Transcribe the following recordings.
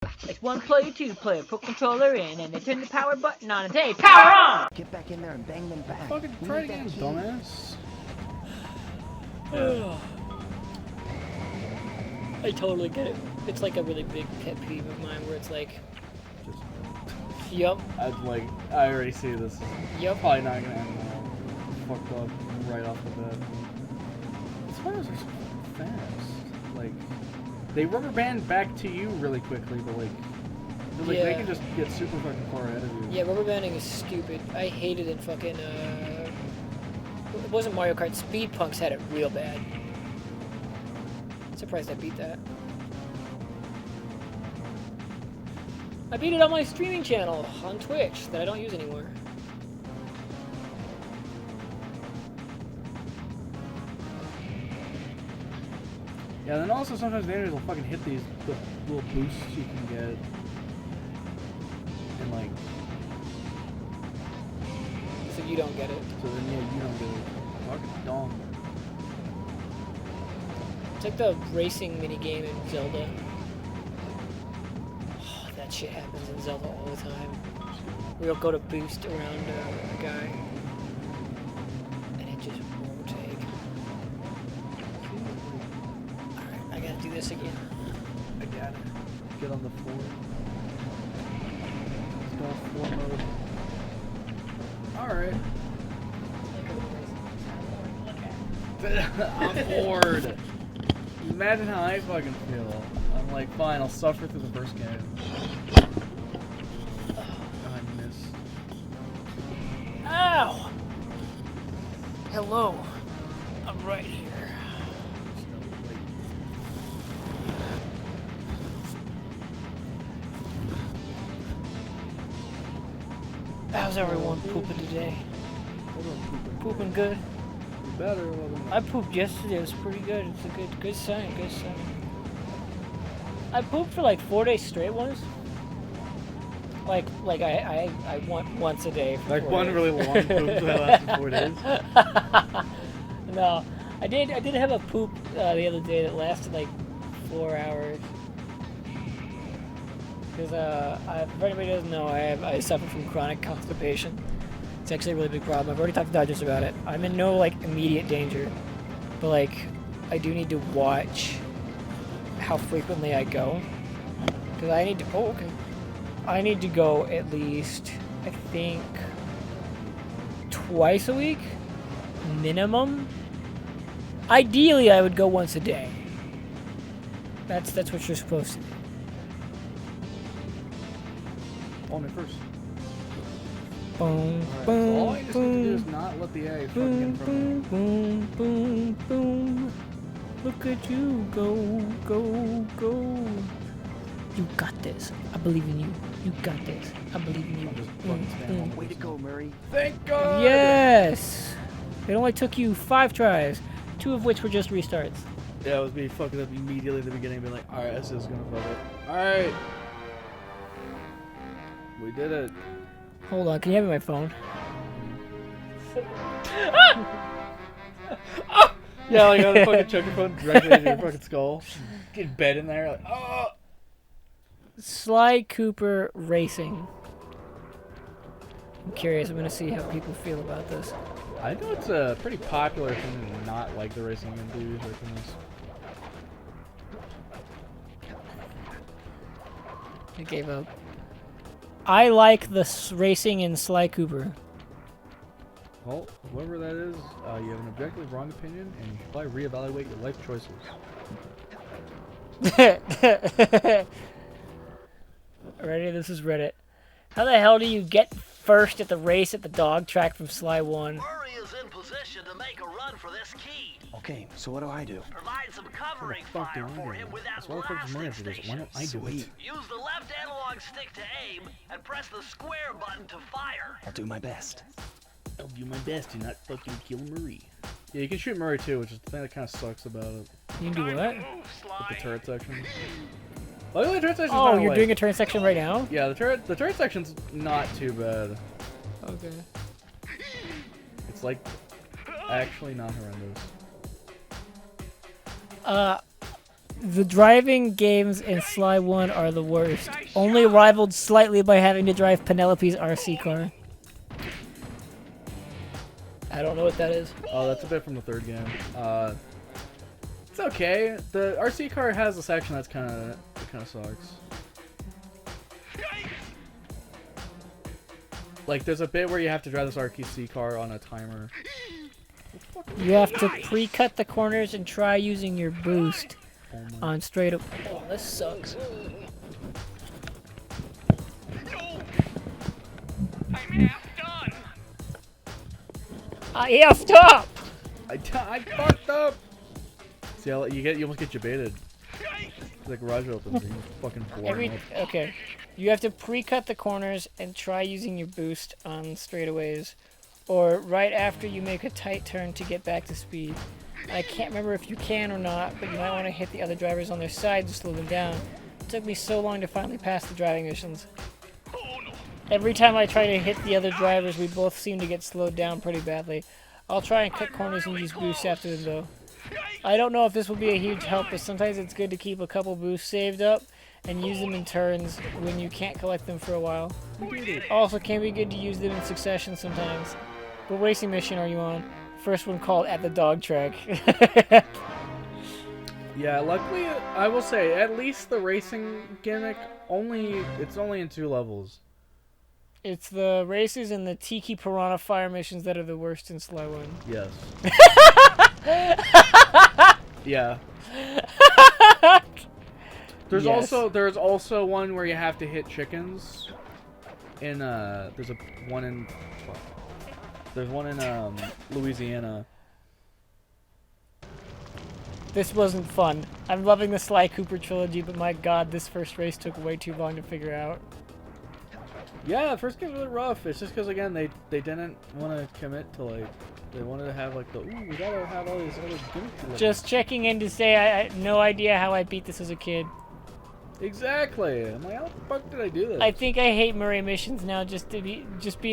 It's one player, two player, put controller in, and they turn the power button on and say, power on! Get back in there and bang them back. Fucking try it again, dumbass. I totally get it. It's like a really big pet peeve of mine where it's like, yup. I already see this. Yup. Probably not gonna end well. Fucked up right off the bat. The spiders are so fast. Like, they rubber band back to you really quickly, but they can just get super fucking far ahead of you. Yeah, rubber banding is stupid. I hated it. Fucking it wasn't Mario Kart. Speed Punks had it real bad. Surprised I beat that. I beat it on my streaming channel on Twitch that I don't use anymore. Yeah, then also sometimes the enemies will fucking hit the little boosts you can get. And like... So you don't get it. So then yeah, you don't get it. Fucking dumb. It's like the racing minigame in Zelda. Oh, that shit happens in Zelda all the time. We'll go to boost around a guy. And it just won't take. Alright, I gotta do this again. I got it. Get on the floor. Let's go floor mode. Alright. I'm bored. Imagine how I fucking feel. I'm like, fine, I'll suffer through the first game. I miss. Ow! Hello. I'm right here. How's everyone pooping today? Pooping good? Better. I pooped yesterday. It was pretty good. It's a good sign. Good sign. I pooped for like 4 days straight once. Like I want once a day. For like 4 one days. really long poop that lasted 4 days. No, I did have a poop the other day that lasted like 4 hours. Because if anybody doesn't know, I suffer from chronic constipation. It's actually a really big problem. I've already talked to doctors about it. I'm in no like immediate danger, but like I do need to watch how frequently I go, because I need to. Oh, okay. I need to go at least, I think, twice a week, minimum. Ideally, I would go once a day. That's what you're supposed to do. On it first. Boom, Alright, boom, so all I just need to do is boom, not let the AI fucking boom, get in front of me. boom, boom, boom. Look at you go, go, go. You got this. I believe in you. You got this. I believe in you. I'm just fucking standing on Way to go, Murray. Thank God! Yes! It only took you 5 tries, 2 of which were just restarts. Yeah, it was me fucking up immediately at the beginning, being like, alright, this is gonna fuck it. Alright! We did it. Hold on, can you have my phone? Yeah, like I fucking chuck your phone directly into your fucking skull. Get bed in there, like, oh! Sly Cooper Racing. I'm curious, I'm gonna see how people feel about this. I know it's a pretty popular thing to not like the racing enthusiasts. I gave up. I like the racing in Sly Cooper. Well, whoever that is, you have an objectively wrong opinion, and you should probably reevaluate your life choices. Ready? This is Reddit. How the hell do you get first at the race at the dog track from Sly 1? Murray is in position to make a run for this key. Okay, so what do I do? Provide some covering Fuck fire do I for do? him with that That's why the fuck is Murray blasting for this? Why don't I do it? Use the left analog stick to aim and press the square button to fire. I'll do my best. I'll do my best to not fucking kill Murray. Yeah, you can shoot Murray too, which is the thing that kind of sucks about it. You can do what? Move, With Sly. the turret section. Well, the turret section's Oh, not you're like, doing a turn section right now? Yeah, the turret section's not too bad. Okay. It's like actually not horrendous. The driving games in Sly 1 are the worst. Only rivaled slightly by having to drive Penelope's RC car. I don't know what that is. Oh, that's a bit from the third game. It's okay. The RC car has a section that's kind of sucks. Like, there's a bit where you have to drive this RC car on a timer. You have to pre-cut the corners and try using your boost on straight up. Oh, this sucks. I'm half done. I effed up! I fucked up. See, you almost get debated. The garage opens and you fucking blow him up. Okay. You have to pre-cut the corners and try using your boost on straightaways, or right after you make a tight turn to get back to speed. I can't remember if you can or not, but you might want to hit the other drivers on their side to slow them down. It took me so long to finally pass the driving missions. Every time I try to hit the other drivers, we both seem to get slowed down pretty badly. I'll try and cut corners and use boosts after them though. I don't know if this will be a huge help, but sometimes it's good to keep a couple boosts saved up and use them in turns when you can't collect them for a while. Also, can be good to use them in succession sometimes. What racing mission are you on? First one called At the Dog Track. Yeah, luckily, I will say, at least the racing gimmick, it's only in 2 levels. It's the races and the Tiki Piranha Fire missions that are the worst in Sly 1. Yes. Yeah. There's also one where you have to hit chickens. There's one in Louisiana. This wasn't fun. I'm loving the Sly Cooper trilogy, but my god, this first race took way too long to figure out. Yeah, the first game's really rough. It's just because, again, they didn't want to commit to, like, they wanted to have, like, we gotta have all these other gimmicks. Just checking in to say I had no idea how I beat this as a kid. Exactly. I'm like, how the fuck did I do this? I think I hate Murray missions now just beat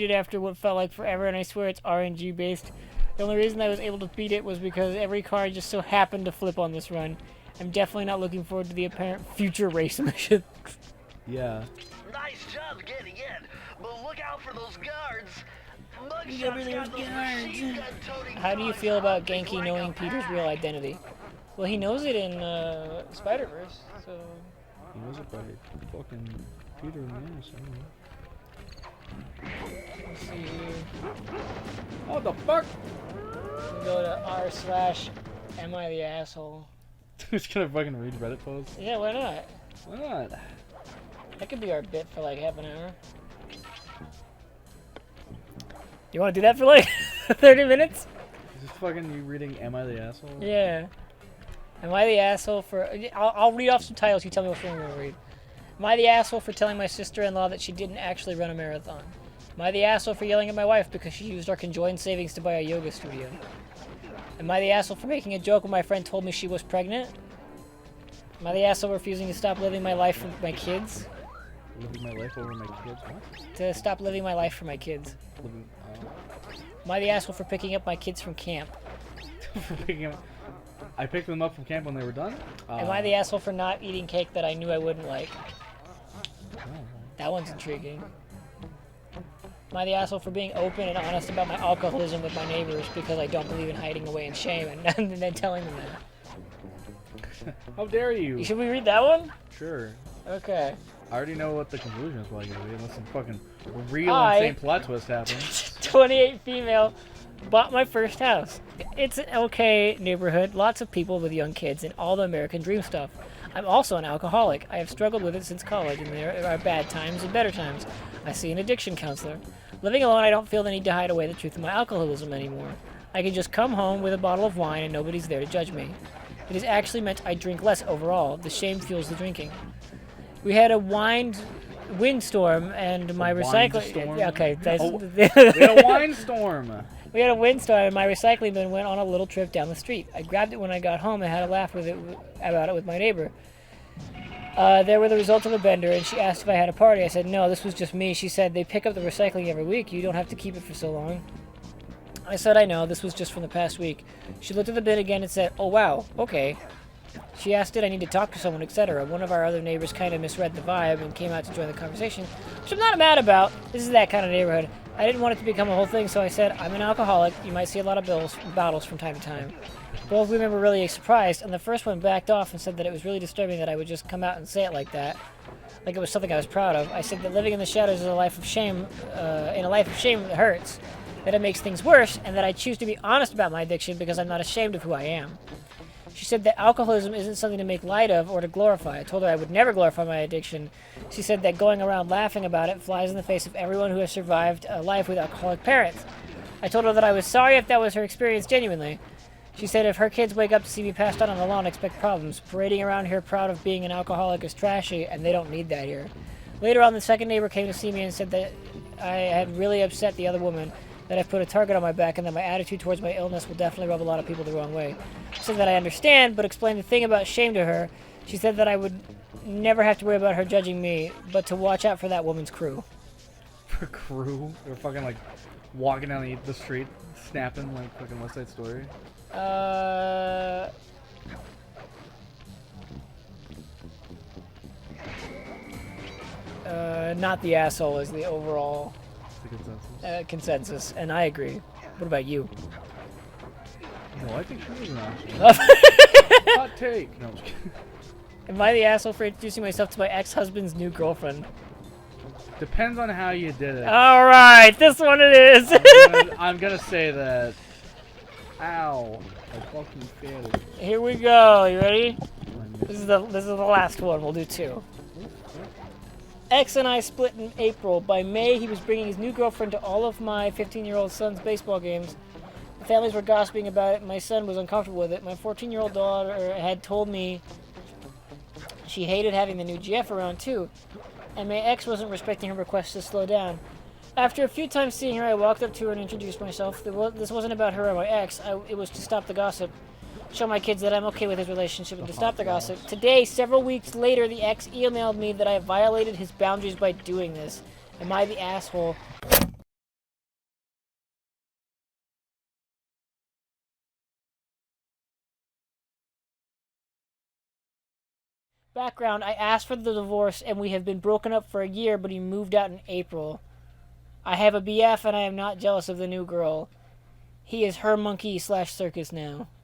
it after what felt like forever, and I swear it's RNG based. The only reason I was able to beat it was because every car just so happened to flip on this run. I'm definitely not looking forward to the apparent future race mission. Yeah. Nice job getting in, but look out for those guards. Mugshot's got those machine gun toting How do you thugs feel about hunting Genki like knowing a Peter's pack. real identity? Well, he knows it in Spider-Verse, so... He knows it by fucking Peter and Anderson. Let's see here. Oh, the fuck? We go to r/am I the asshole? Just gonna fucking read Reddit posts? Yeah, why not? Why not? That could be our bit for like half an hour. You want to do that for like 30 minutes? Is this fucking you reading Am I the Asshole? Yeah. Am I the asshole for... I'll read off some titles, you tell me which one I'm going to read. Am I the asshole for telling my sister-in-law that she didn't actually run a marathon? Am I the asshole for yelling at my wife because she used our conjoined savings to buy a yoga studio? Am I the asshole for making a joke when my friend told me she was pregnant? Am I the asshole refusing to stop living my life for my kids? Living my life over my kids? What? To stop living my life for my kids. Living, Am I the asshole for picking up my kids from camp? for picking up... I picked them up from camp when they were done. Am I the asshole for not eating cake that I knew I wouldn't like? Oh. That one's intriguing. Am I the asshole for being open and honest about my alcoholism with my neighbors because I don't believe in hiding away in shame and then telling them that? How dare you? Should we read that one? Sure. Okay. I already know what the conclusion is probably gonna be, unless some fucking real I- insane plot twist happens. 28 female, bought my first house. It's an okay neighborhood, lots of people with young kids, and all the American dream stuff. I'm also an alcoholic. I have struggled with it since college, and there are bad times and better times. I see an addiction counselor. Living alone, I don't feel the need to hide away the truth of my alcoholism anymore. I can just come home with a bottle of wine and nobody's there to judge me. It has actually meant I drink less overall. The shame fuels the drinking. We had a windstorm, and my recycling... Windstorm? Yeah, okay. That's, We had a wine storm. We had a windstorm, and my recycling bin went on a little trip down the street. I grabbed it when I got home and had a laugh about it with my neighbor. There were the results of a bender, and she asked if I had a party. I said, no, this was just me. She said, they pick up the recycling every week. You don't have to keep it for so long. I said, I know. This was just from the past week. She looked at the bin again and said, oh, wow. Okay. She asked did I need to talk to someone, etc. One of our other neighbors kind of misread the vibe and came out to join the conversation, which I'm not mad about. This is that kind of neighborhood. I didn't want it to become a whole thing, so I said, I'm an alcoholic. You might see a lot of battles from time to time. Both women were really surprised, and the first one backed off and said that it was really disturbing that I would just come out and say it like that. Like it was something I was proud of. I said that living in the shadows is a life of shame, in a life of shame that hurts, that it makes things worse, and that I choose to be honest about my addiction because I'm not ashamed of who I am. She said that alcoholism isn't something to make light of or to glorify. I told her I would never glorify my addiction. She said that going around laughing about it flies in the face of everyone who has survived a life with alcoholic parents. I told her that I was sorry if that was her experience genuinely. She said if her kids wake up to see me passed out on the lawn, expect problems. Parading around here proud of being an alcoholic is trashy, and they don't need that here. Later on, the second neighbor came to see me and said that I had really upset the other woman, that I've put a target on my back, and that my attitude towards my illness will definitely rub a lot of people the wrong way. I said that I understand, but explained the thing about shame to her. She said that I would never have to worry about her judging me, but to watch out for that woman's crew. Her crew? They're fucking like walking down the street, snapping like fucking West Side Story. Not the asshole is the overall The consensus. consensus, and I agree. What about you? No, I think she was an asshole. Am Hot take. No, I'm just kidding. I the asshole for introducing myself to my ex-husband's new girlfriend? Depends on how you did it. Alright, this one it is! I'm gonna say that. Ow. I fucking failed it. Here we go, you ready? This is the last one, we'll do two. X and I split in April. By May, he was bringing his new girlfriend to all of my 15-year-old son's baseball games. The families were gossiping about it. My son was uncomfortable with it. My 14-year-old daughter had told me she hated having the new GF around, too. And my ex wasn't respecting her request to slow down. After a few times seeing her, I walked up to her and introduced myself. This wasn't about her or my ex. It was to stop the gossip. Show my kids that I'm okay with his relationship and to stop the gossip. Today, several weeks later, the ex emailed me that I violated his boundaries by doing this. Am I the asshole? Background, I asked for the divorce and we have been broken up for a year, but he moved out in April. I have a BF and I am not jealous of the new girl. He is her monkey / circus now.